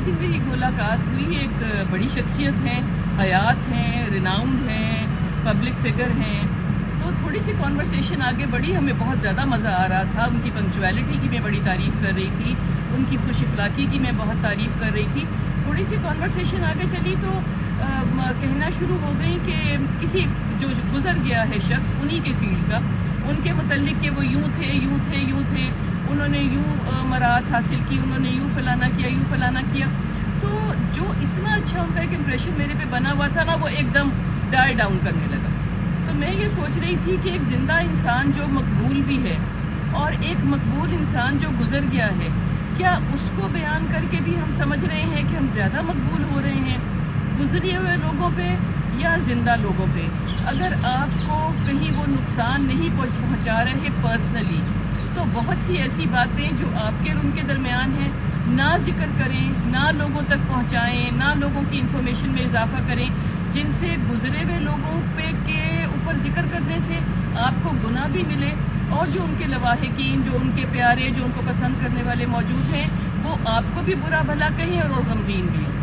दिन मेरी मुलाकात हुई एक बड़ी शख्सियत हैं, हयात हैं, रिनाउंड हैं, पब्लिक फ़िगर हैं। तो थोड़ी सी कॉन्वर्सेशन आगे बढ़ी, हमें बहुत ज़्यादा मज़ा आ रहा था। उनकी पंक्चुअलिटी की मैं बड़ी तारीफ़ कर रही थी, उनकी खुश अखलाक़ी की मैं बहुत तारीफ़ कर रही थी। थोड़ी सी कॉन्वर्सेशन आगे चली तो कहना शुरू हो गई कि किसी जो गुज़र गया है शख्स, उन्हीं के फ़ील्ड का, उनके मुतल्लिक़ कि वो यूँ थे, उन्होंने यूँ मराहत हासिल की, उन्होंने यूँ फ़लाना किया। तो जो इतना अच्छा उनका एक इम्प्रेशन मेरे पे बना हुआ था ना, वो एकदम डाई डाउन करने लगा। तो मैं ये सोच रही थी कि एक ज़िंदा इंसान जो मकबूल भी है और एक मकबूल इंसान जो गुज़र गया है, क्या उसको बयान करके भी हम समझ रहे हैं कि हम ज़्यादा मकबूल हो रहे हैं गुज़रे हुए लोगों पे या ज़िंदा लोगों पे? अगर आपको कहीं वो नुकसान नहीं पहुंचा रहे पर्सनली, तो बहुत सी ऐसी बातें जो आपके और उनके दरमियान हैं, ना ज़िक्र करें, ना लोगों तक पहुंचाएं, ना लोगों की इन्फॉर्मेशन में इजाफ़ा करें, जिनसे गुज़रे हुए लोगों पे के ऊपर ज़िक्र करने से आपको गुनाह भी मिले, और जो उनके लवाहिकीन, जो उनके प्यारे, जो उनको पसंद करने वाले मौजूद हैं, वो आपको भी बुरा भला कहें और गमगीन भी हों।